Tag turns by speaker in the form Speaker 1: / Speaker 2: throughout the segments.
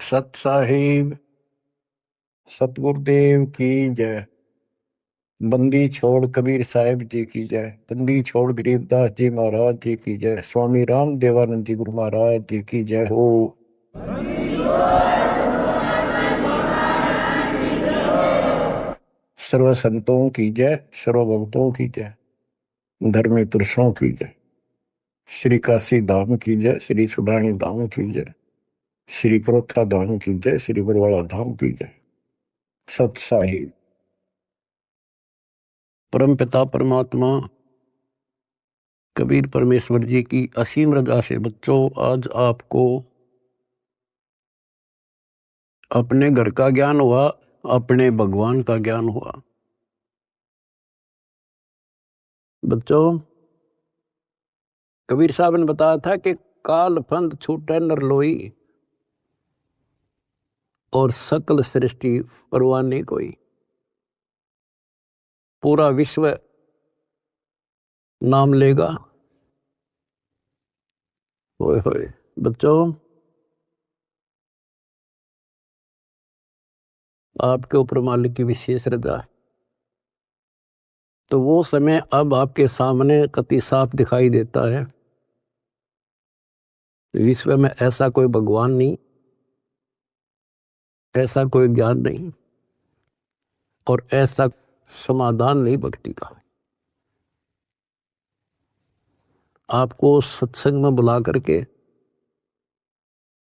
Speaker 1: सत साहिब सतगुरुदेव की जय। बंदी छोड़ कबीर साहिब जी की जय। बंदी छोड़ गरीबदास जी महाराज जी की जय। स्वामी राम देवानंद जी गुरु महाराज जी की जय हो। सर्व संतों की जय, सर्व भक्तों की जय, धर्मी पुरुषों की जय। श्री काशी धाम की जय, श्री सुडानी धाम की जय, श्री प्रोथा धाम की जय, श्री बरवाड़ा धाम की जय। सत साहिब। परम पिता परमात्मा कबीर परमेश्वर जी की असीम रजा से बच्चों, आज आपको अपने घर का ज्ञान हुआ, अपने भगवान का ज्ञान हुआ। बच्चों, कबीर साहब ने बताया था कि काल फंद छूटे नर लोई और सकल सृष्टि परवाह नहीं कोई। पूरा विश्व नाम लेगा। होए होए बच्चों, आपके ऊपर मालिक की विशेष रजा है। तो वो समय अब आपके सामने कति साफ दिखाई देता है। विश्व में ऐसा कोई भगवान नहीं, ऐसा कोई ज्ञान नहीं और ऐसा समाधान नहीं भक्ति का। आपको सत्संग में बुला करके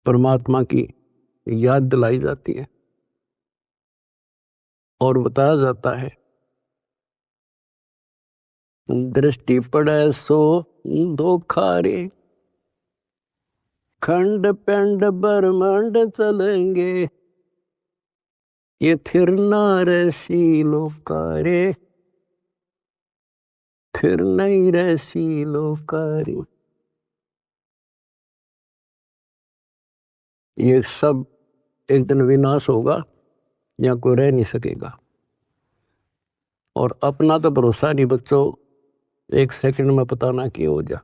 Speaker 1: परमात्मा की याद दिलाई जाती है और बताया जाता है, दृष्टि पड़े सो धोखा रे, खंड पेंड ब्रह्मांड चलेंगे, ये थिर नारसी लोकारे, थिर नहीं रसी लोकारे। ये सब एक दिन विनाश होगा, या कोई रह नहीं सकेगा। और अपना तो भरोसा नहीं बच्चों, एक सेकंड में पता ना क्या हो जा।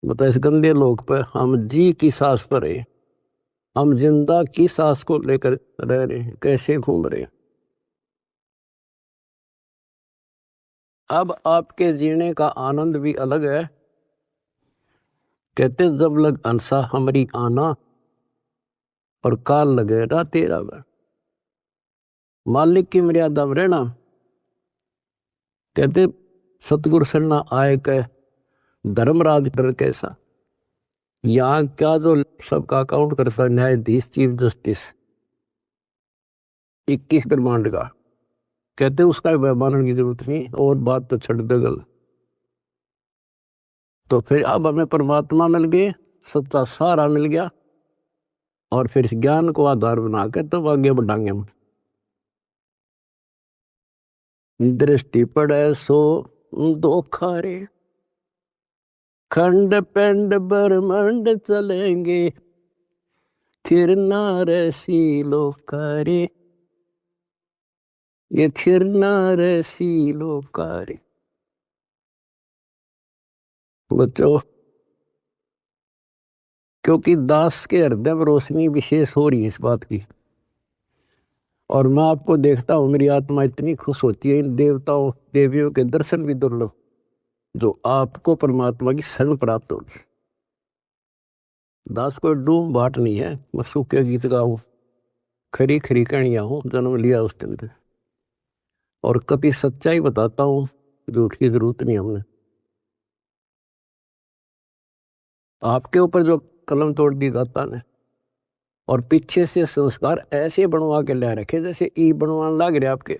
Speaker 1: बता, इस गंदे लोक पर हम जी की सांस पर है, हम जिंदा की सांस को लेकर रह रहे हैं, कैसे घूम रहे हैं। अब आपके जीने का आनंद भी अलग है। कहते जब लग अंसा हमारी आना और काल लगे ना तेरा वह, मालिक की मर्यादा में रहना। कहते सतगुरु सरना आए कह धर्मराज कर कैसा। यहाँ क्या जो सबका अकाउंट करता है, न्यायाधीश चीफ जस्टिस 21 ब्रह्मांड का, कहते उसका मानने की जरूरत नहीं, और बात तो छड़ दगल। तो फिर अब हमें परमात्मा मिल गए, सच्चा सारा मिल गया, और फिर इस ज्ञान को आधार बना के तब आगे बढ़ाएंगे हम। दृष्टि पड़े सो धोखा रे, खंड पेंड ब्रह्मांड चलेंगे, थिर नारसी लोकारे, ये थिर नारसी लोकारे। बच्चों, क्योंकि दास के हृदय में रोशनी विशेष हो रही है इस बात की, और मैं आपको देखता हूं, मेरी आत्मा इतनी खुश होती है। इन देवताओं देवियों के दर्शन भी दुर्लभ, जो आपको परमात्मा की शरण प्राप्त होगी। दास कोई डूम बाट नहीं है, मैं सूखे गीत गाऊं, खरी खरी कहानिया हूं, जन्म लिया उस दिन से, और कभी सच्चाई बताता हूं, झूठ की जरूरत नहीं हमने। आपके ऊपर जो कलम तोड़ दी दाता ने, और पीछे से संस्कार ऐसे बनवा के ले रखे जैसे ई बनवाने लग रहे आपके।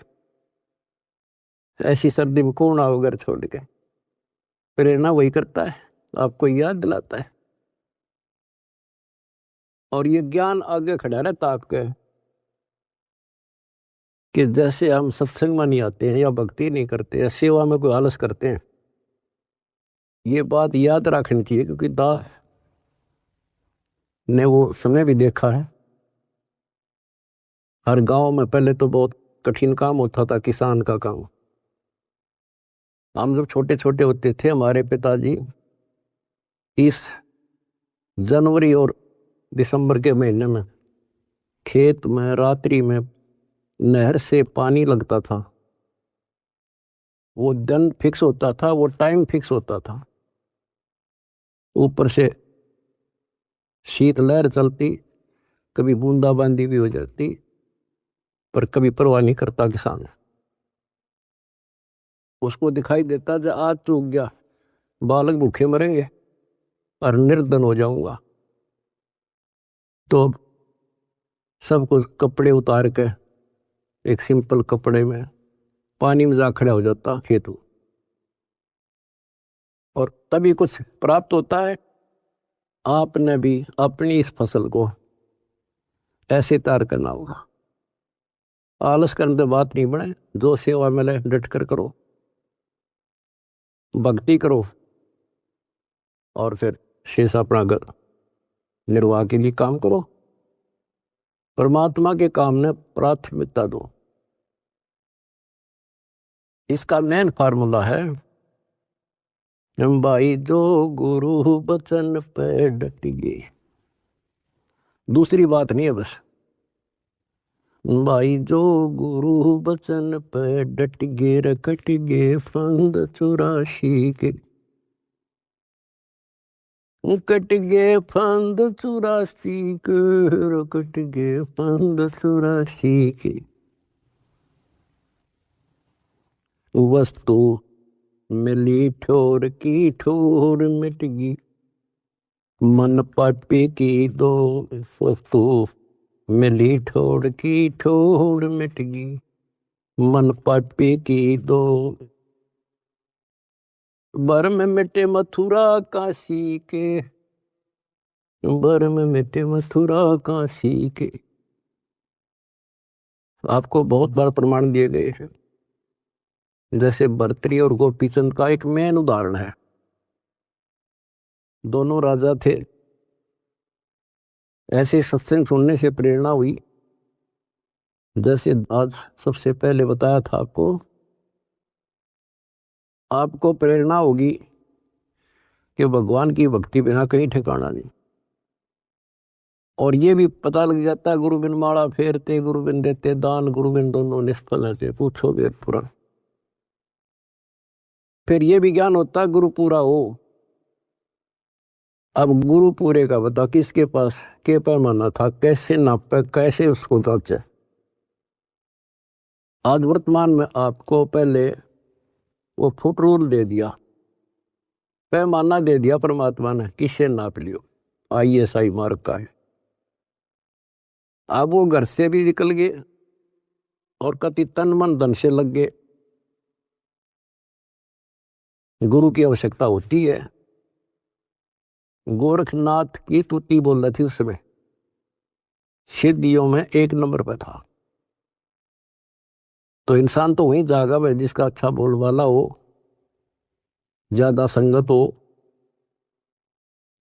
Speaker 1: ऐसी सर्दी में कौन आओ घर छोड़ के। प्रेरणा वही करता है, आपको याद दिलाता है, और ये ज्ञान आगे खड़ा रहता आपके, कि जैसे हम सत्संग में नहीं आते हैं, या भक्ति नहीं करते, या सेवा में कोई आलस करते हैं। ये बात याद रखनी चाहिए, क्योंकि दास ने वो समय भी देखा है। हर गांव में पहले तो बहुत कठिन काम होता था, किसान का काम। हम जब छोटे छोटे होते थे, हमारे पिताजी इस जनवरी और दिसंबर के महीने में खेत में रात्रि में नहर से पानी लगता था। वो दिन फिक्स होता था, वो टाइम फिक्स होता था। ऊपर से शीतलहर चलती, कभी बूंदाबांदी भी हो जाती, पर कभी परवाह नहीं करता किसान। उसको दिखाई देता जब आज चूक गया, बालक भूखे मरेंगे और निर्धन हो जाऊंगा। तो सब कुछ कपड़े उतार के एक सिंपल कपड़े में पानी में जा खड़ा हो जाता खेत, और तभी कुछ प्राप्त होता है। आपने भी अपनी इस फसल को ऐसे तैयार करना होगा। आलस करने से बात नहीं बने, जो सेवा मिले डट कर करो, भक्ति करो, और फिर शेष अपना निर्वाह के लिए काम करो। परमात्मा के काम ने प्राथमिकता दो। इसका मेन फार्मूला है, भाई जो गुरु बचन पे डट गए। दूसरी बात नहीं है बस, भाई जो गुरु बचन पे डट गे रकट गे फंद 84 के, कट गे फंद 84 के, रकट गे फंद 84 के। वस्तु मिली ठोर की ठोर मिट गई, मन पापी की दो। वस्तु मिली ठोर की ठोर मिट गई, मन पापी की दो। बर में मिटे मथुरा काशी के, बर में मिटे मथुरा काशी के। आपको बहुत बार प्रमाण दिए गए हैं। जैसे भर्तृहरि और गोपीचंद का एक मेन उदाहरण है। दोनों राजा थे। ऐसे सत्संग सुनने से प्रेरणा हुई, जैसे आज सबसे पहले बताया था आपको प्रेरणा होगी कि भगवान की भक्ति बिना कहीं ठिकाना नहीं। और ये भी पता लग जाता है, गुरु बिन माला फेरते गुरु बिन देते दान, गुरु बिन दोनों निष्फल है, पूछो वेद पुराण। फिर ये भी ज्ञान होता है गुरु पूरा हो। अब गुरु पूरे का बता, किसके पास के पैमाना था, कैसे नापे, कैसे उसको जांचे। आज वर्तमान में आपको पहले वो फुट रूल दे दिया, पैमाना दे दिया परमात्मा ने, किससे नाप लियो। ISI मार्क का है। अब वो घर से भी निकल गए और कति तन मन धन से लग गए। गुरु की आवश्यकता होती है। गोरखनाथ की तुति बोल रही थी उस समय, सिद्धियों में 1 नंबर पर था। तो इंसान तो वहीं जागा भाई जिसका अच्छा बोल वाला हो, ज्यादा संगत हो।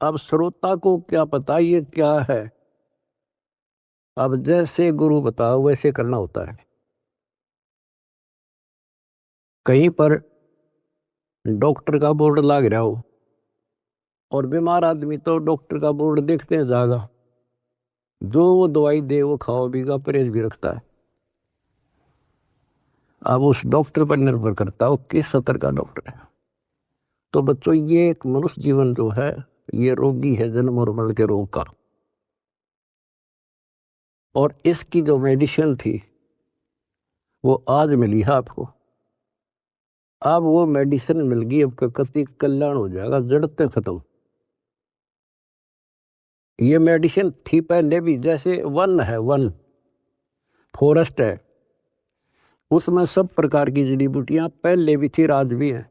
Speaker 1: अब श्रोता को क्या पता ये क्या है। अब जैसे गुरु बताओ वैसे करना होता है। कहीं पर डॉक्टर का बोर्ड लग रहा हो और बीमार आदमी तो डॉक्टर का बोर्ड देखते हैं जागा, जो वो दवाई दे वो खाओ बीगा, परहेज भी रखता है। अब उस डॉक्टर पर निर्भर करता हो किस स्तर का डॉक्टर है। तो बच्चों, ये एक मनुष्य जीवन जो है ये रोगी है, जन्म और मरण के रोग का। और इसकी जो मेडिसिन थी वो आज मिली है आपको। अब वो मेडिसिन मिल गई, अब कति कल्याण हो जाएगा, जड़ते खत्म। ये मेडिसिन थी पहले भी, जैसे वन है, वन फॉरेस्ट है, उसमें सब प्रकार की जड़ी बूटियां पहले भी थी, आज भी है।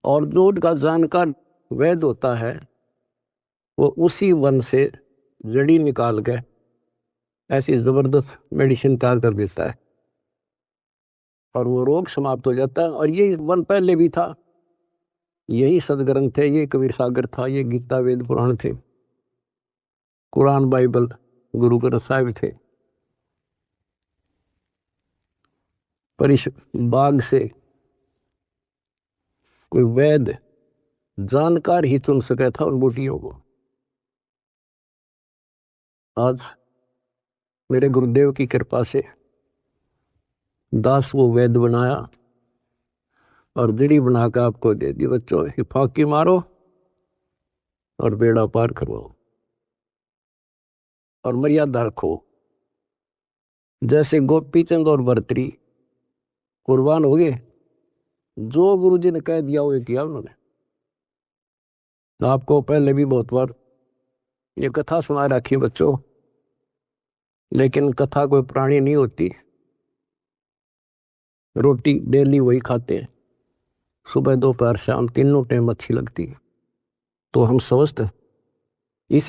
Speaker 1: और जो का जानकार वैद होता है वो उसी वन से जड़ी निकाल के ऐसी जबरदस्त मेडिसिन तैयार कर देता है और वो रोग समाप्त हो जाता है। और ये वन पहले भी था, यही सदग्रंथ थे, ये कबीर सागर था, ये गीता वेद पुराण थे, कुरान बाइबल गुरु ग्रंथ साहिब थे। पर इस बाग से कोई वैद जानकार ही चुन सका था उन बूटियों को। आज मेरे गुरुदेव की कृपा से दास वो वैद बनाया और दीड़ी बनाकर आपको दे दी। बच्चों हिफाकी मारो और बेड़ा पार करवाओ और मर्यादा रखो। जैसे गोपी चंद और भर्तरी कुर्बान हो गए, जो गुरु जी ने कह दिया वो किया उन्होंने। आपको पहले भी बहुत बार ये कथा सुना रखी बच्चों, लेकिन कथा कोई पुरानी नहीं होती। रोटी डेली वही खाते हैं, सुबह दोपहर शाम तीनों टाइम अच्छी लगती है। तो हम स्वस्थ इस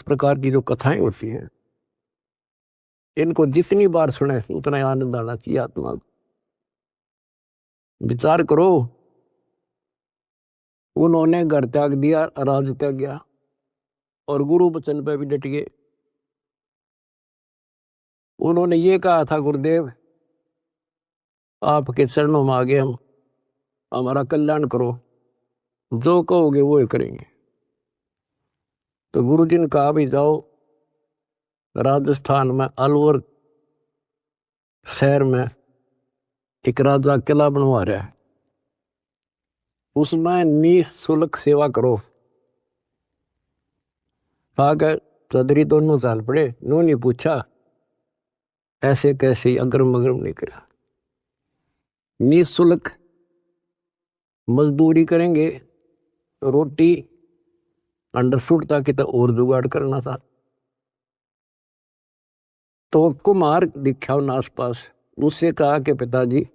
Speaker 1: प्रकार की जो कथाएं होती हैं, इनको जितनी बार सुने उतना आनंद आना चाहिए आत्मा को। विचार करो, उन्होंने घर त्याग दिया, राज त्याग गया और गुरु वचन पे भी डट गए। उन्होंने ये कहा था, गुरुदेव आपके चरणों में आगे हम, हमारा कल्याण करो, जो कहोगे वो ही करेंगे। तो गुरु जी ने कहा भी जाओ राजस्थान में अलवर शहर में एक राजा किला बनवा रहा है, उसमें निःशुल्क सेवा करो। आगे चौधरी दोनों साल पड़े, उन्होंने पूछा ऐसे कैसे, अगरम अगरम नहीं करा। निःशुल्क मजदूरी करेंगे, रोटी अंडरस्टूड था कि तो और जुगाड़ करना था। तो कुमार दिखा उन आसपास, उससे कहा कि पिताजी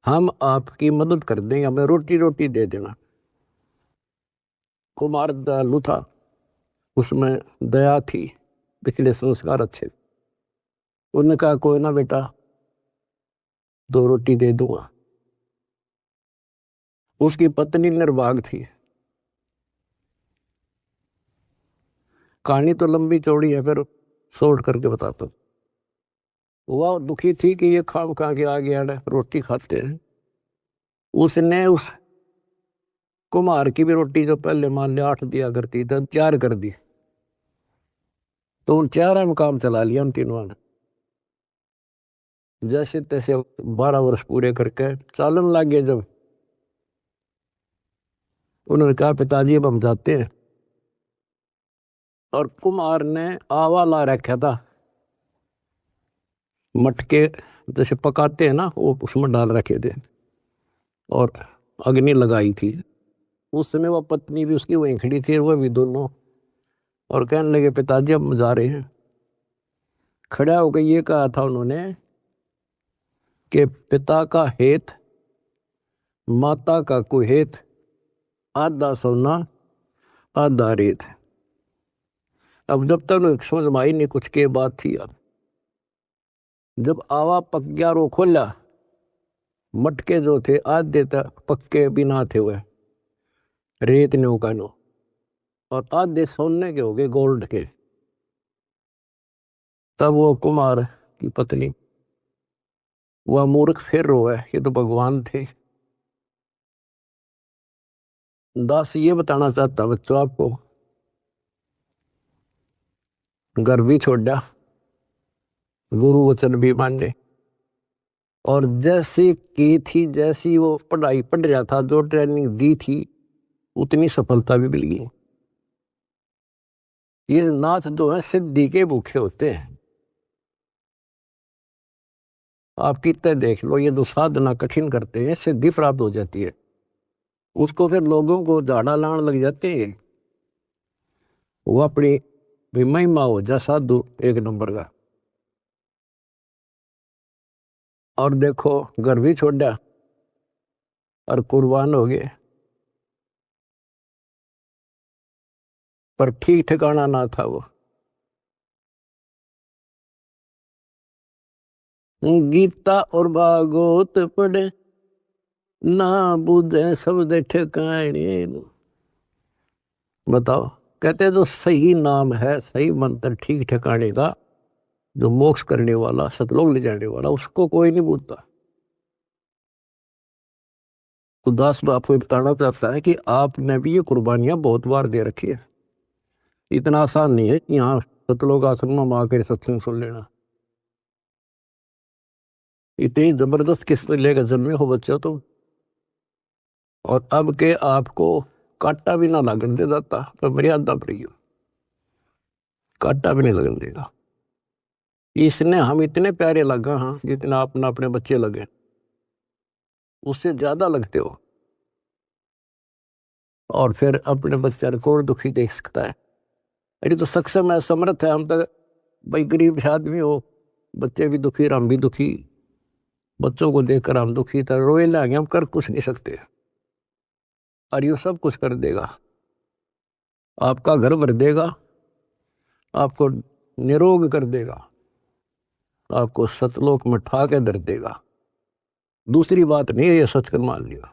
Speaker 1: हम आपकी मदद कर देंगे, हमें रोटी दे देना। कुमार दयालु था, उसमें दया थी, पिछले संस्कार अच्छे। उन्होंने कहा कोई ना बेटा, 2 रोटी दे दूंगा। उसकी पत्नी निर्भाग थी। कहानी तो लंबी चौड़ी है, फिर शॉर्ट करके बताता हूँ। वह दुखी थी कि ये खाम खा के आ गया रोटी खाते हैं। उसने उस कुमार की भी रोटी जो पहले मान लिया 8 दिया करती तो 4 कर दी। तो उन 4 में काम चला लिया उन तीनों ने। जैसे तैसे 12 वर्ष पूरे करके चालन लग गए। जब उन्होंने कहा पिताजी अब हम जाते हैं, और कुमार ने आवा ला रखा था, मटके जैसे पकाते हैं ना, वो उसमें डाल रखे थे और अग्नि लगाई थी। उस समय वह पत्नी भी उसकी वहीं खड़ी थी, वह भी दोनों, और कहने लगे पिताजी अब जा रहे हैं। खड़ा होकर ये कहा था उन्होंने कि पिता का हेत माता का कुहेत, आधा सोना आधा रेत। अब जब तक समझ में आई नहीं कुछ के बात थी। अब जब आवा पक गया रो खोला, मटके जो थे आधे तक पक्के बिना थे, हुए रेत ने उकानो, और आधे सोने के हो गए, गोल्ड के। तब वो कुमार की पत्नी, वह मूर्ख फिर रोए, ये तो भगवान थे। दास ये बताना चाहता बच्चों आपको, घर भी छोड़ा, गुरु वचन भी माने, और जैसी की थी, जैसी वो पढ़ाई पढ़ रहा था, जो ट्रेनिंग दी थी, उतनी सफलता भी मिल गई। ये नाथ जो है सिद्धि के भूखे होते हैं। आप कितने देख लो, ये जो साधना कठिन करते हैं, सिद्धि प्राप्त हो जाती है, उसको फिर लोगों को झाड़ा लाने लग जाते हैं। वो अपनी भी महिमा हो जा साधु एक नंबर का। और देखो घर भी छोड़ा और कुर्बान हो गए, पर ठीक ठिकाना ना था। वो गीता और भागवत पढ़े ना बुझे शब्द ठिकाने। बताओ, कहते जो सही नाम है, सही मंत्र ठीक ठिकाने का, जो मोक्ष करने वाला, सतलोक ले जाने वाला, उसको कोई नहीं पूछता। तो दास बाप को बताना चाहता है कि आपने भी ये कुर्बानियां बहुत बार दे रखी है। इतना आसान नहीं है कि यहाँ सतलोक आश्रम में आकर सत्संग सुन लेना। इतनी जबरदस्त किस्म लेकर जन्मे हो बच्चा तुम, और अब के आपको कांटा भी ना लगन दे जाता तो मर्यादा पर ही हो, कांटा भी नहीं लगन देगा। इसने हम इतने प्यारे लगा, हाँ, जितना अपना अपने बच्चे लगे, उससे ज्यादा लगते हो। और फिर अपने बच्चे को दुखी देख सकता है? अरे तो सक्षम है, समर्थ है। हम तो भाई गरीब आदमी हो, बच्चे भी दुखी, हम भी दुखी, बच्चों को देखकर हम दुखी, तो रोए लागे, हम कर कुछ नहीं सकते। और ये सब कुछ कर देगा, आपका घर भर देगा, आपको निरोग कर देगा, आपको सतलोक में ठा के धर देगा। दूसरी बात नहीं है, ये सच कर मान लिया,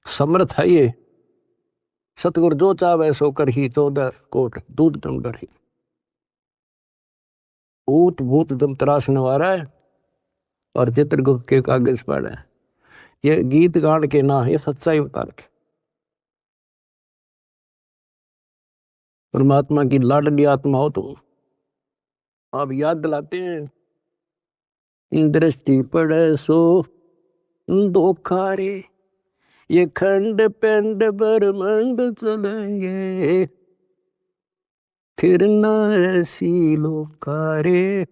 Speaker 1: समर्थ है ये। सतगुरु जो चाहे सो कर ही, 14 कोट दूध तुम डर ही। ऊट भूत दम तरासने वाला है और चित्रगुप्त के कागज पर है। ये गीत गान के ना, ये सच्चाई बता के परमात्मा की लाडली आत्मा हो तुम। आप याद दिलाते हैं, दृष्टि पड़े सो धोखा रे, ये खंड पिंड ब्रह्मंड चलेंगे, फिर ना ऐसी लोकारे,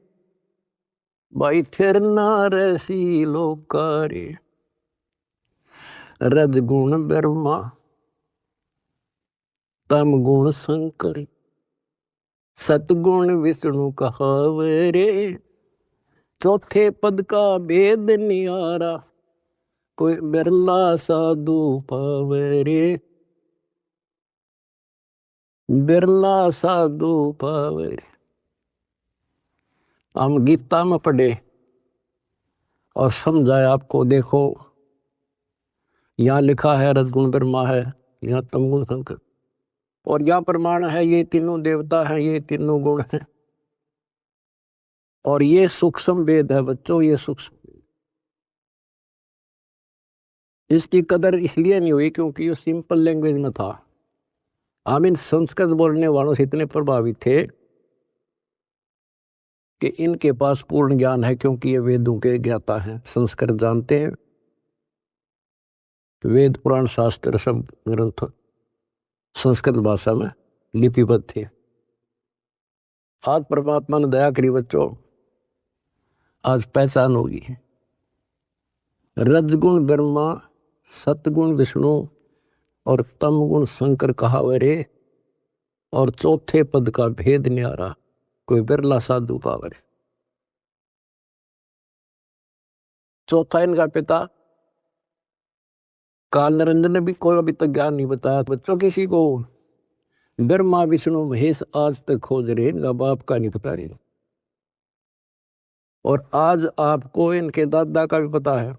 Speaker 1: भाई फिर ना ऐसी लोकारे। रज गुण ब्रह्मा, तम गुण शंकर, सतगुण विष्णु कहावरे, चौथे पद का भेद नियारा, कोई बिरला साधु पावरे, बिरला साधु पावरे। हम गीता में पढ़े और समझाए आपको, देखो यहाँ लिखा है रजगुण ब्रह्मा है, यहाँ तमगुण शंकर, और यहाँ प्रमाण है ये तीनों देवता हैं, ये तीनों गुण हैं। और ये सूक्ष्म वेद है बच्चों, ये सूक्ष्म। इसकी कदर इसलिए नहीं हुई क्योंकि ये सिंपल लैंग्वेज में था। हम इन संस्कृत बोलने वालों से इतने प्रभावित थे कि इनके पास पूर्ण ज्ञान है, क्योंकि ये वेदों के ज्ञाता हैं, संस्कृत जानते हैं, वेद पुराण शास्त्र सब ग्रंथ संस्कृत भाषा में लिपिबद्ध थे। आज परमात्मा ने दया करी बच्चों, आज पहचान होगी। रजगुण ब्रह्मा, सतगुण विष्णु और तमगुण शंकर कहावरे, और चौथे पद का भेद न्यारा, कोई बिरला साधु पावरे। चौथा इनका पिता काल निरंजन ने भी कोई अभी तक ज्ञान नहीं बताया बच्चों किसी को। ब्रह्मा विष्णु महेश आज तक खोज रहे, इनका बाप का नहीं पता रहे। और आज आपको इनके दादा का भी पता है,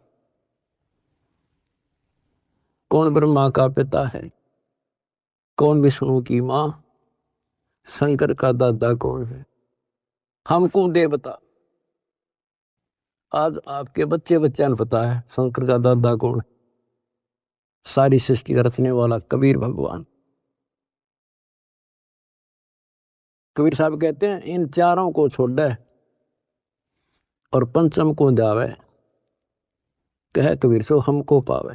Speaker 1: कौन ब्रह्मा का पिता है, कौन विष्णु की मां, शंकर का दादा कौन है, हमको दे बता। आज आपके बच्चे बच्चा ने पता है शंकर का दादा कौन है। सारी सृष्टि का रचने वाला कबीर भगवान। कबीर साहब कहते हैं, इन चारों को छोड़े और पंचम को जावे, कहे कबीर सो हमको पावे।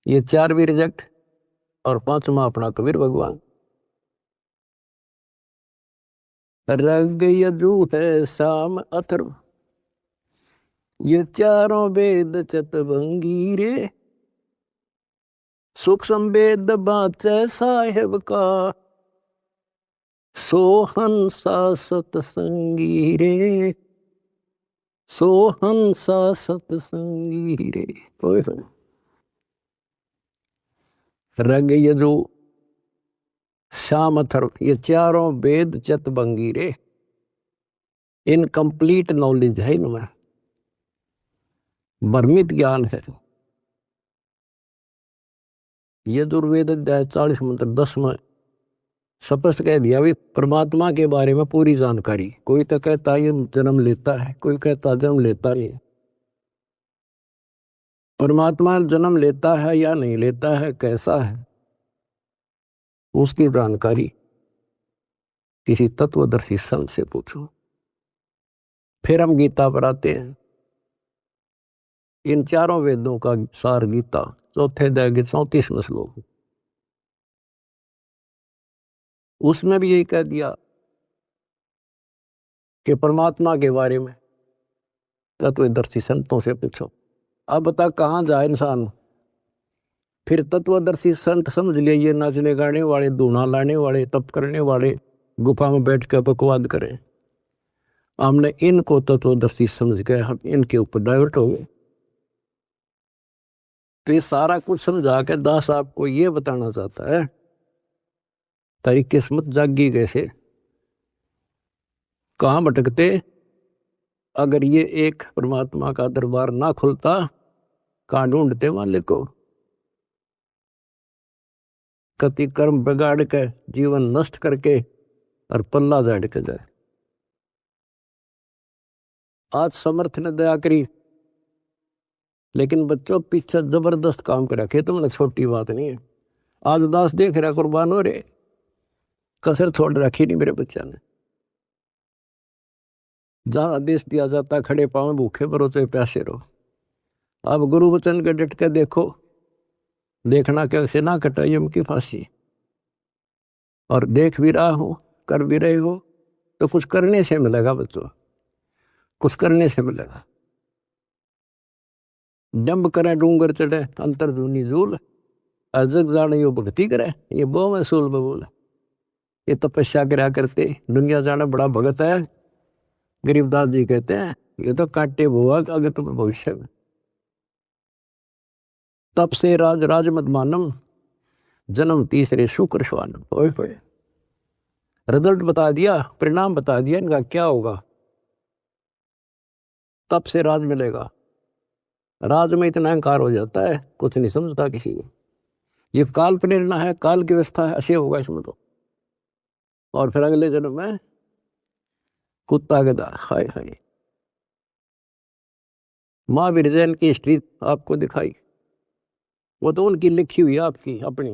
Speaker 1: ये चार भी रिजेक्ट और पांचवा अपना कबीर भगवान। रग यजु है शाम अथर्व, ये चारों वेद चतवंगी रे, सूक्ष्म वेद बाचे साहेब का, सोहंसा सतसंगी रे, सोहंसा सतसंगी रे। कोई रग यजु श्याम अथर्व, ये चारों वेद चतवंगी रे, इनकम्प्लीट नॉलेज है इनमें, भ्रमित ज्ञान है। यजुर्वेद अध्याय 40 मंत्र 10 में स्पष्ट कह दिया भी परमात्मा के बारे में पूरी जानकारी। कोई तो कहता है ये जन्म लेता है, कोई कहता जन्म लेता नहीं। परमात्मा जन्म लेता है या नहीं लेता है, कैसा है, उसकी जानकारी किसी तत्वदर्शी संत से पूछो। फिर हम गीता पर आते हैं। इन चारों वेदों का सार गीता, चौथे अध्याय के 34वें श्लोक, उसमें भी यही कह दिया कि परमात्मा के बारे में तत्वदर्शी संतों से पूछो। अब बता कहाँ जाए इंसान। फिर तत्वदर्शी संत समझ लिए ये नाचने गाने वाले, धूना लाने वाले, तप करने वाले, गुफा में बैठ कर बकवाद करें। हमने इनको तत्वदर्शी समझ गए, हम इनके ऊपर डाइवर्ट हो गए। तो ये सारा कुछ समझा के दास आपको ये बताना चाहता है, तेरी किस्मत जागी कैसे, कहाँ भटकते अगर ये एक परमात्मा का दरबार ना खुलता, कहाँ ढूंढते मालिक को। कति कर्म बिगाड़ के जीवन नष्ट करके और पल्ला झाड़ के जाए। आज समर्थ ने दया करी, लेकिन बच्चों पीछे जबरदस्त काम कर रखे, तुमने छोटी बात नहीं है। आज दास देख रहा कुर्बान हो रहे, कसर छोड़ रखी नहीं मेरे बच्चा ने। जहां आदेश दिया जाता खड़े पांव भूखे भरो तो प्यासे रहो। अब गुरु वचन के डट के देखो, देखना कैसे ना कटाई यम की फांसी। और देख भी रहा हो, कर भी रहे हो, तो कुछ करने से मिलेगा बच्चों, कुछ करने से मिलेगा। डंब करे डूंगर चढ़े अंतर धुनी झूल, अजग जाने यो भक्ति करे ये बो में सूल बबूल। ये तपस्या करा करते दुनिया जाना बड़ा भगत है। गरीबदास जी कहते हैं ये तो काटे बुआ आगे तुम्हें भविष्य में। तप से राज राज मत मानम, जन्म तीसरे शुक्र श्वानम। ओए होए, रिजल्ट बता दिया, परिणाम बता दिया इनका क्या होगा। तप से राज मिलेगा। राज में इतना अहंकार हो जाता है, कुछ नहीं समझता किसी को। ये काल प्रेरणा है, काल की व्यवस्था है, ऐसे होगा इसमें तो। और फिर अगले जन्म में कुत्ता गधा। हाय हाय। महावीर जैन की हिस्ट्री आपको दिखाई, वो तो उनकी लिखी हुई आपकी अपनी,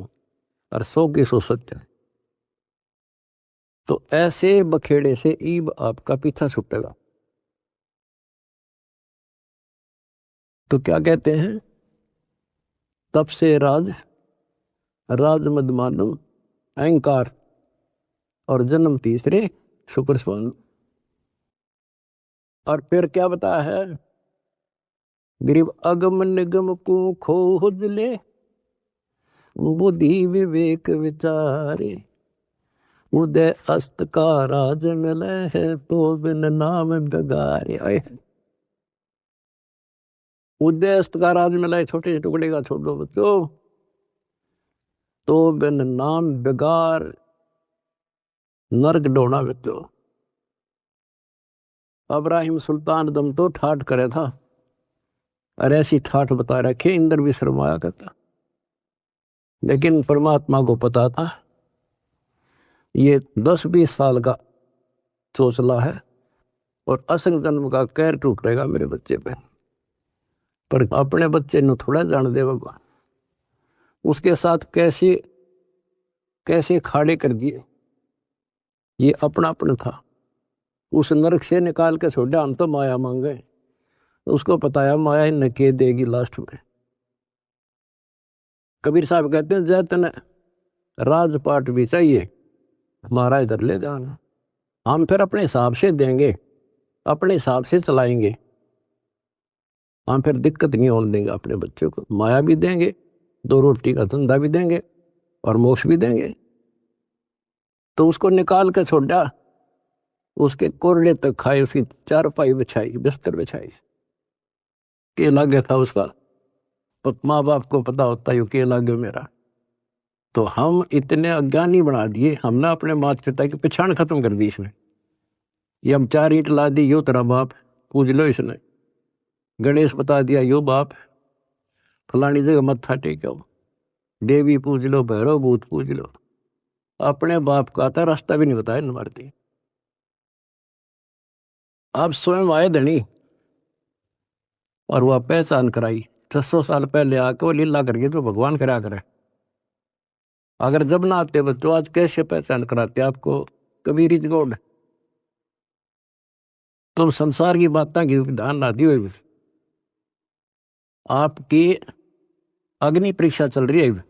Speaker 1: और 100 की 100 सत्य है। तो ऐसे बखेड़े से ईब आपका पीछा छूटेगा। तो क्या कहते हैं, तप से राज राज मद मानो, अहंकार और जन्म तीसरे शुक्र स्वान। और फिर क्या बताया है, गरीब अगम निगम को खोज ले, बुद्धि विवेक विचारे, उदय अस्त का राज मिले है तो बिन नाम बगारे। उदय अस्त का राज मिला है, छोटे से टुकड़े का छोड़ दो बच्चों, तो बिन नाम बेगार नर्क डोना बच्चों। अब्राहिम सुल्तान दम तो ठाठ करे था, और ऐसी ठाठ बता रखे इंद्र भी शर्माया करता। लेकिन परमात्मा को पता था ये 10-20 साल का चोचला है, और असंग जन्म का कहर टूटेगा मेरे बच्चे पे। पर अपने बच्चे ने थोड़ा जान दे भगवान, उसके साथ कैसे कैसे खाड़े कर दिए। ये अपनापन था, उस नरक से निकाल के छोड़ा, हम तो माया मांगे। उसको पता है माया ही नके देगी लास्ट में। कबीर साहब कहते हैं जय तने राजपाट भी चाहिए, हमारा इधर ले जाना। हम फिर अपने हिसाब से देंगे, अपने हिसाब से चलाएंगे। हम फिर दिक्कत नहीं होने देंगे अपने बच्चों को। माया भी देंगे, 2 रोटी का धंधा भी देंगे, और मोक्ष भी देंगे। तो उसको निकाल के छोड़ा, उसके कोरडे तक खाए, उसकी चारपाई बिछाई, बिस्तर बिछाई। के लागे था उसका, माँ बाप को पता होता है के लागे मेरा। तो हम इतने अज्ञानी बना दिए, हमने अपने माता पिता की पहचान खत्म कर दी इसमें। ये हम 4 ईंट ला दी, यो तेरा बाप, पूज लो इसने। गणेश बता दिया यो बाप, फलानी जगह मत्था टेको, देवी पूज लो, भैरव भूत पूज लो। अपने बाप का था रास्ता भी नहीं बताया न मारती। आप स्वयं आए धनी, और वह पहचान कराई। 600 साल पहले आके वो लीला करके तो भगवान करा करे। अगर जब ना आते बच्चों, आज कैसे पहचान कराते आपको। Kabir is God. तुम संसार की बातें की ध्यान ना दियो। आपकी अग्नि परीक्षा चल रही है।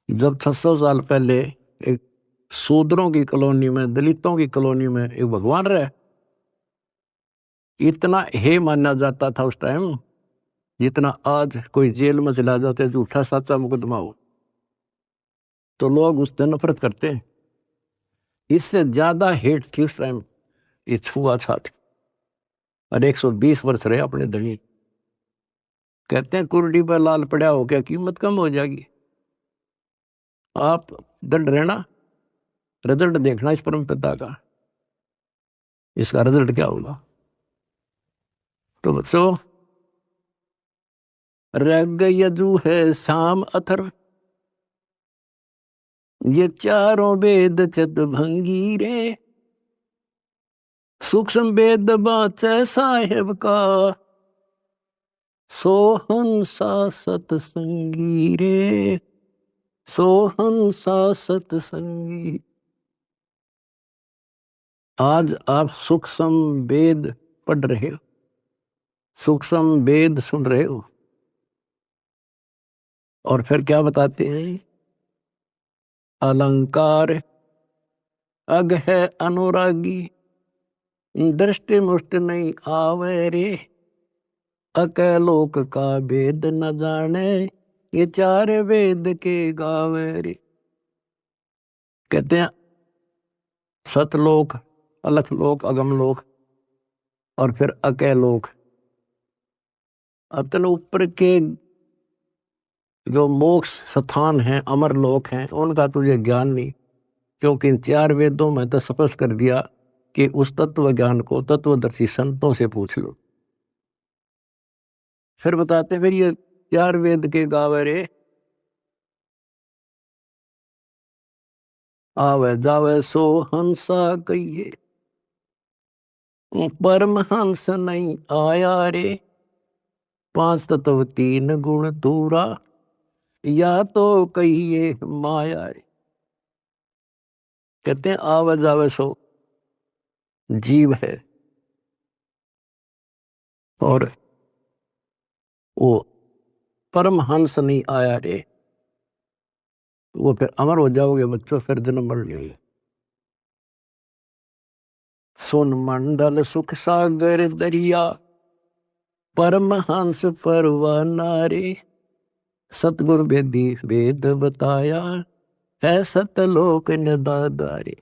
Speaker 1: जब 600 साल पहले एक शूद्रों की कॉलोनी में, दलितों की कॉलोनी में एक भगवान रहे, इतना हे माना जाता था उस टाइम जितना आज कोई जेल में चला जाते झूठा सच्चा मुकदमा हो तो लोग उससे नफरत करते हैं। इससे ज्यादा हेट थी उस टाइम ये छुआछूत। और 120 वर्ष रहे अपने धनी। कहते हैं कुर्डी पर लाल पड़ा हो क्या कीमत कम हो जाएगी। आप दंड रहना, रिजल्ट देखना इस परम पिता का, इसका रिजल्ट क्या होगा। तो बच्चों, रग यजु है शाम अथर, ये चारों वेद चत भंगी रे, सूक्ष्म वेद बाचे साहेब का, सोहंसा सतसंगी रे, सोहंसा सतसंगी। आज आप सूक्ष्म वेद पढ़ रहे हो, सूक्ष्म वेद सुन रहे हो, और फिर क्या बताते हैं, अलंकार अग है अनुरागी, दृष्टि मुष्ट नहीं आवे रे, अकलोक का वेद न जाने, ये चार वेद के गावे रे। कहते हैं सतलोक, अलख लोक, अगम लोक, और फिर अकलोक। अतन ऊपर के जो मोक्ष स्थान हैं, अमर लोक हैं, उनका तुझे ज्ञान नहीं, क्योंकि इन चार वेदों में तो स्पष्ट कर दिया कि उस तत्व ज्ञान को तत्वदर्शी संतों से पूछ लो। फिर बताते फिर ये चार वेद के गावे रे, आवे जावे सो हंसा कहिए, परमहंस नहीं आया रे, पांच तत्व तीन गुण दूरा, या तो कहिए माया रे। कहते हैं आवे जावे सो जीव है, और वो परमहंस नहीं आया रे, वो फिर अमर हो जाओगे बच्चों, फिर जन्म मर जाएंगे। सुन मंडल सुख सागर दरिया, परमहंस परवाना रे, सतगुरु वेदी वेद बताया, है सतलोक निदादारे।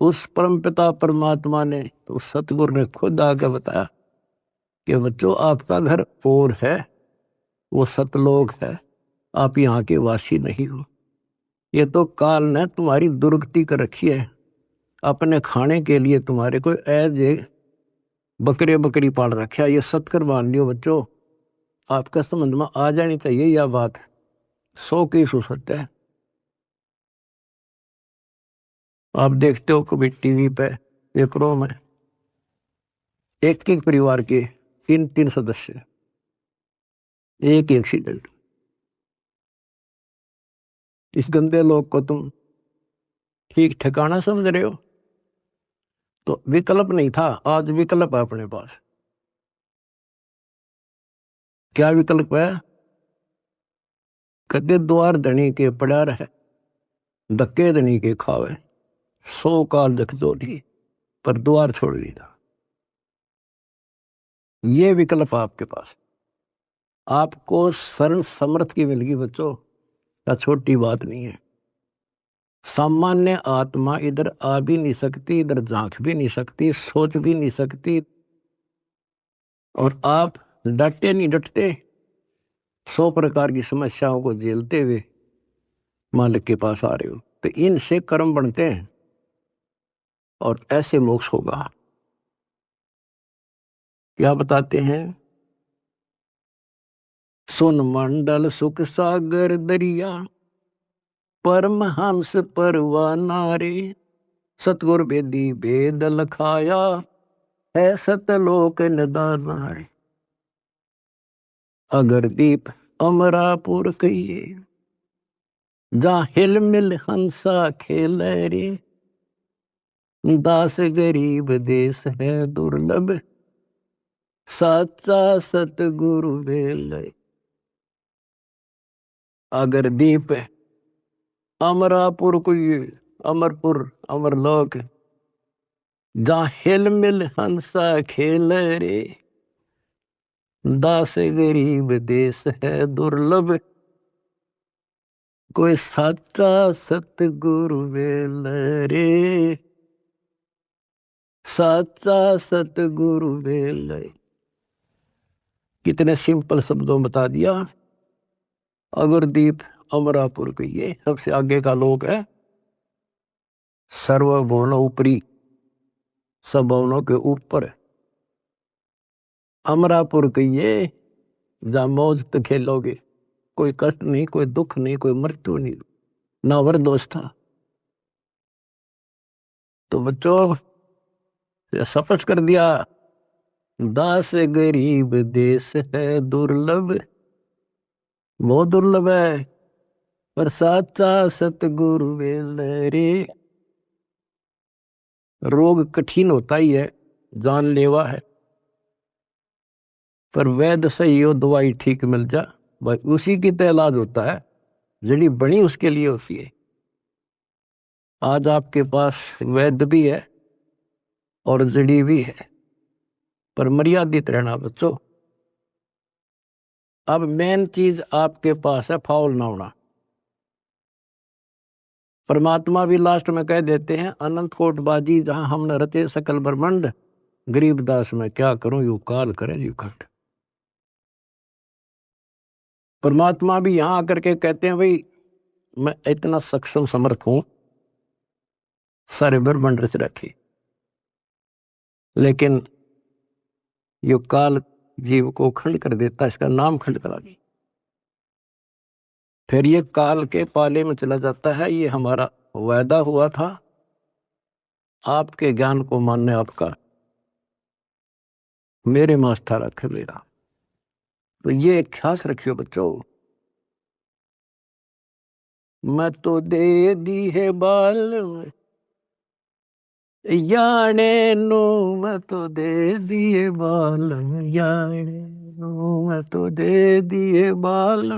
Speaker 1: उस परम पिता परमात्मा ने, उस सतगुरु ने खुद आके बताया कि बच्चों आपका घर और है, वो सतलोक है, आप यहाँ के वासी नहीं हो। ये तो काल ने तुम्हारी दुर्गति कर रखी है, अपने खाने के लिए तुम्हारे को ऐज बकरे बकरी पाल रखा है। ये सत्कर मान लियो बच्चों, आपका समझ में आ जानी चाहिए यह बात, 100 सत्य है। आप देखते हो कभी टीवी पे पेपरों में एक एक परिवार के 3 सदस्य, एक एक्सीडेंट। इस गंदे लोग को तुम ठीक ठिकाना समझ रहे हो? तो विकल्प नहीं था, आज विकल्प है अपने पास। क्या विकल्प है? कहते द्वार धनी के पड़ा रहे, धक्के धनी के खावे, 100 काल जख जोड़ी, पर द्वार छोड़ दिया। ये विकल्प आपके पास, आपको शरण समर्थ की मिल गई बच्चों, क्या छोटी बात नहीं है। सामान्य आत्मा इधर आ भी नहीं सकती, इधर झांक भी नहीं सकती, सोच भी नहीं सकती, और आप डटे नहीं डटते, 100 प्रकार की समस्याओं को झेलते हुए मालिक के पास आ रहे हो। तो इनसे कर्म बनते हैं और ऐसे मोक्ष होगा। क्या बताते हैं, सुन मंडल सुख सागर दरिया, परमहंस परवाना रे, सतगुर वेदी वेद लखाया, है सतलोक निदाना रे। अगर दीप अमरापुर कहिए, जहाँ हिल मिल हंसा खेल रे, दास गरीब देश है दुर्लभ, साचा सतगुरु बेल। अगर दीप अमरापुर कोई, अमरपुर अमरलोक, जहाँ हिल मिल हंसा खेल रे, दास गरीब देश है दुर्लभ, कोई साचा सतगुरु बेल रे, साचा सतगुरु बेल। कितने सिंपल शब्दों में बता दिया। अगरदीप अमरापुर के ये सबसे आगे का लोक है, सर्वभुवन ऊपरी, सब भवनों के ऊपर। अमरापुर के ये जहाँ मौज तो खेलोगे, कोई कष्ट नहीं, कोई दुख नहीं, कोई मृत्यु नहीं, ना वृद्धावस्था। तो बच्चों स्पष्ट कर दिया, दास गरीब देश है दुर्लभ, बहुत दुर्लभ है, पर साचा सतगुरु बेल रे। रोग कठिन होता ही है, जानलेवा है, पर वैद्य सही हो, दवाई ठीक मिल जा, भाई उसी की तो इलाज होता है, जड़ी बनी उसके लिए होती है। आज आपके पास वैद्य भी है और जड़ी भी है, पर मर्यादित रहना बच्चों। अब मेन चीज आपके पास है फाउल ना होना। परमात्मा भी लास्ट में कह देते हैं, अनंत कोट बाजी जहां हमने रचे सकल ब्रह्मांड, गरीबदास में क्या करूं यू काल करे यू खट। परमात्मा भी यहां आकर के कहते हैं, भाई मैं इतना सक्षम समर्थ हूं, सारे ब्रह्मांड रच रखे, लेकिन यो काल जीव को खंड कर देता, इसका नाम खंड करा दी, फिर ये काल के पाले में चला जाता है। ये हमारा वायदा हुआ था, आपके ज्ञान को मानने आपका, मेरे में आस्था रखे मेरा। तो ये ख्यास रखियो बच्चों, मैं तो दे दी है बाल याने नो, मैं तो दे दिए बाल याने नो, मैं तो दे दिए बाल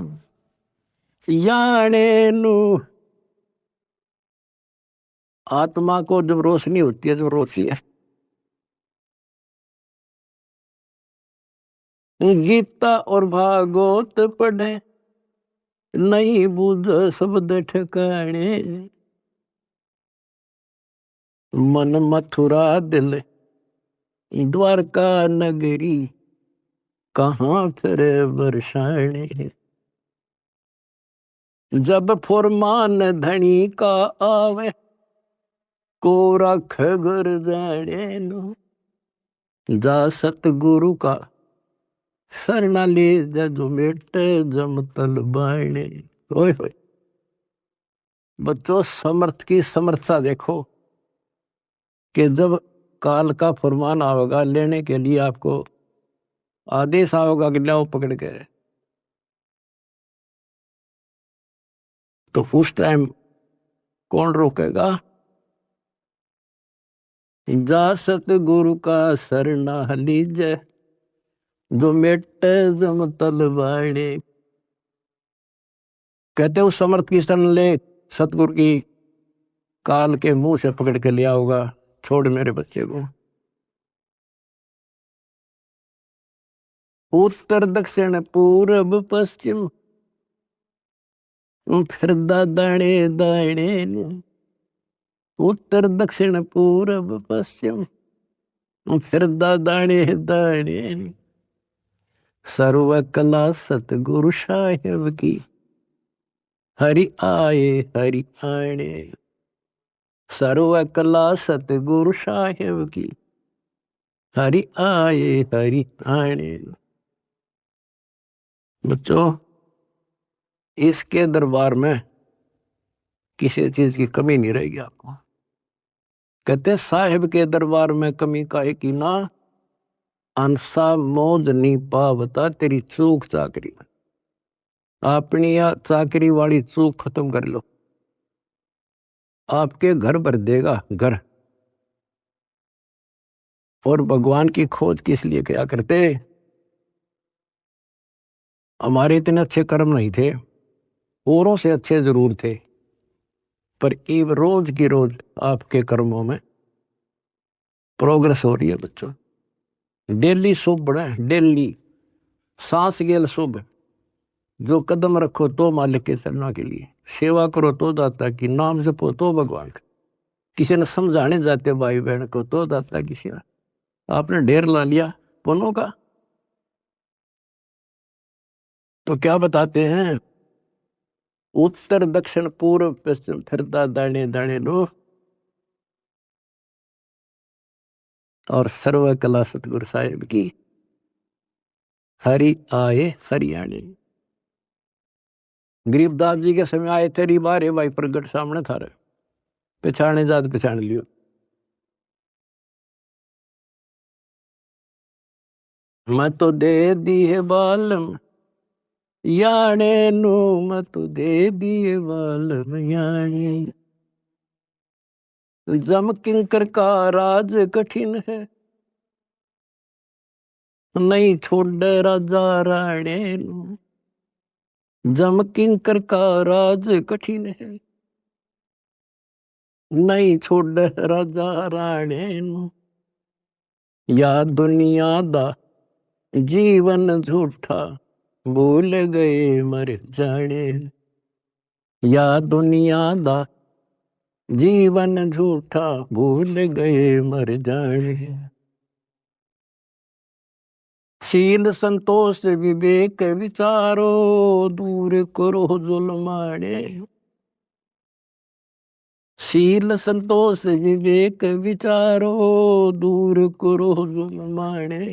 Speaker 1: याने नो। आत्मा को जब रोशनी होती है, जब रोती है, गीता और भागवत पढ़े, नहीं बुझ शब्द ठिकाने, मन मथुरा दिल द्वारका नगरी, कहाँ फिर बरसाने। जब फुरमान धनी का आवे, को रख घर जाने नो, जा सतगुरु का सरना ले जा, जो मेटे जमतल बाणे। ओए होए बच्चों, समर्थ की समर्थता देखो, कि जब काल का फरमान आवेगा लेने के लिए, आपको आदेश आवेगा कि लाओ पकड़ के, तो उस टाइम कौन रोकेगा? जा सतगुरु का सरना लीजे, जो मेटे जमतल बाणे। कहते उस समर्थ की शरण ले, सतगुरु की काल के मुंह से पकड़ के लिया होगा, छोड़ मेरे बच्चे को। उत्तर दक्षिण पूर्व पश्चिम, फिर दाणे दाणे, उत्तर दक्षिण पूर्व पश्चिम, फिर दाणे दाणे। सर्व कला सतगुरु साहेब की, हरि आए हरि आने। सर्व कला सतगुरु साहेब की, हरि आए हरि आने। बच्चों, इसके दरबार में किसी चीज की कमी नहीं रहेगी आपको। कहते साहिब के दरबार में कमी काहे की ना, अंसा मौज नहीं पावता तेरी चूक चाकरी में। अपनी या चाकरी वाली चूक खत्म कर लो, आपके घर भर देगा घर। और भगवान की खोज किस लिए क्या करते? हमारे इतने अच्छे कर्म नहीं थे, औरों से अच्छे जरूर थे, पर ये रोज की रोज आपके कर्मों में प्रोग्रेस हो रही है बच्चों। डेली शुभ बढ़े, डेली सांस गेल शुभ। जो कदम रखो तो मालिक के चरणों के लिए, सेवा करो तो दाता की, नाम जपो तो भगवान का, किसी ने समझाने जाते भाई बहन को तो दाता की सेवा। आपने ढेर ला लिया पुण्यों का, तो क्या बताते हैं? उत्तर दक्षिण पूर्व पश्चिम फिरता दाने दाने लो, और सर्व कला सतगुरु साहिब की, हरि आए हरियाणे। गरीबदास जी के समय आए तेरी बारे भाई प्रगट सामने था रे, पहचाने जात पहचान लियो। मैं तो दे दी है बालम याने नु, मैं तो दे दिए बालम याने। जम किंकर का राज कठिन है, नहीं छोड़ राजा राणे नु। जम किंकर का राज कठिन है, नहीं छोड़ राजा राणे नु। या दुनिया दा जीवन झूठा, भूल गए मर जाने। या दुनिया दा जीवन झूठा, भूल गए मर जाने। शील संतोष विवेक विचारो, दूर करो जुल्माने। शील संतोष विवेक विचारो, दूर करो जुल्माने।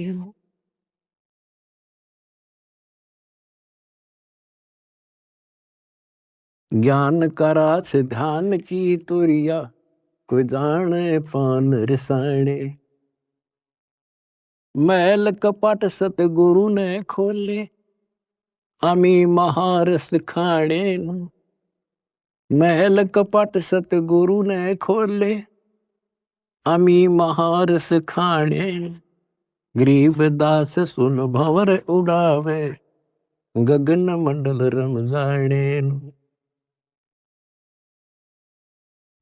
Speaker 1: ज्ञान करा से ध्यान की तुरिया, कोई जाने पान रसाने। मैल कपट सतगुरु ने खोले, अमी महारस खाने। महल कपट सतगुरु ने खोले, अमी महारस खाने। गरीबदास सुन भंवर उड़ावे, गगन मंडल रम जाने।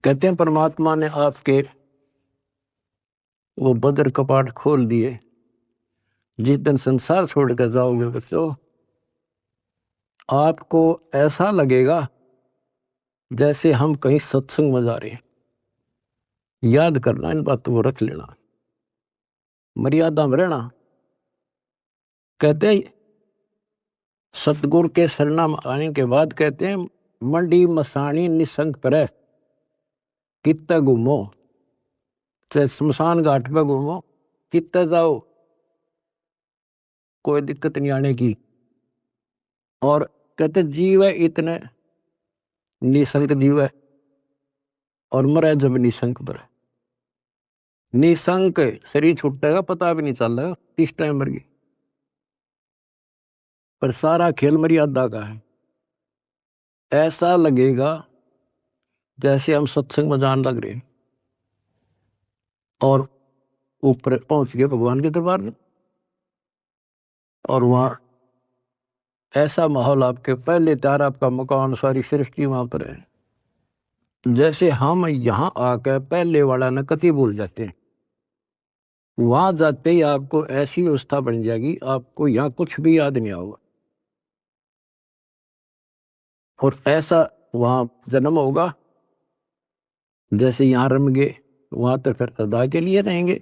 Speaker 1: कहते हैं परमात्मा ने आपके वो बदर कपाट खोल दिए। जिस दिन संसार छोड़कर जाओगे बच्चों, आपको ऐसा लगेगा जैसे हम कहीं सत्संग में जा रहे हैं। याद करना, इन बातों को रख लेना, मर्यादा में रहना। कहते हैं सतगुरु के शरणा में आने के बाद कहते हैं मंडी मसानी निसंग पर कित्ते घूमो, चाहे शमशान घाट पे घूमो, कित्ते जाओ, कोई दिक्कत नहीं आने की। और कहते जीव है इतने निसंग जीव है, और मरे जब निसंग पर। निसंक शरीर छूटेगा पता भी नहीं चल रहा किस टाइम मर गई, पर सारा खेल मर्यादा का है। ऐसा लगेगा जैसे हम सत्संग में जान लग रहे, और ऊपर पहुंच गए भगवान के दरबार में, और वहां ऐसा माहौल आपके पहले तैयार, आपका मकान सारी सृष्टि वहां पर है। जैसे हम यहां आकर पहले वाला न कति भूल जाते हैं, वहां जाते ही आपको ऐसी व्यवस्था बन जाएगी, आपको यहाँ कुछ भी याद नहीं होगा। और ऐसा वहां जन्म होगा जैसे यहां रम गए, वहां तो फिर सदा के लिए रहेंगे।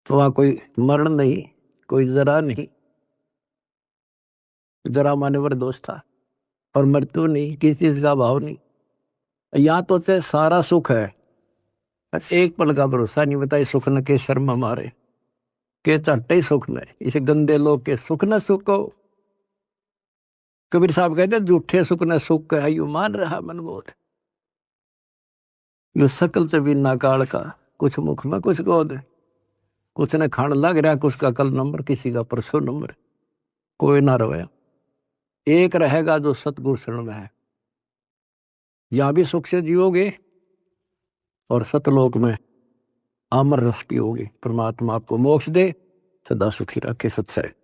Speaker 1: तो वहां कोई मरण नहीं, कोई जरा नहीं, जरा मानवर दोष था, और मृत्यु नहीं, किसी चीज का भाव नहीं। यहाँ तो सारा सुख है, एक पल का भरोसा नहीं। बताइए सुख न के शर्म हमारे, के चट्टे ही सुख न, इस गंदे लोग के सुख न सुखो। कबीर साहब कहते झूठे सुख न सुख है, यू मान रहा मनबोध। यू सकल से बिना काल का, कुछ मुख में कुछ गोद। कुछ ने खान लग रहा, कुछ का कल नंबर, किसी का परसों नंबर। कोई ना रहे, एक रहेगा जो सतगुरु शरण में है। यहां भी सुख से जियोगे और सतलोक में अमर रस पियोगे। परमात्मा आपको मोक्ष दे, सदा सुखी रखे। सत्सय।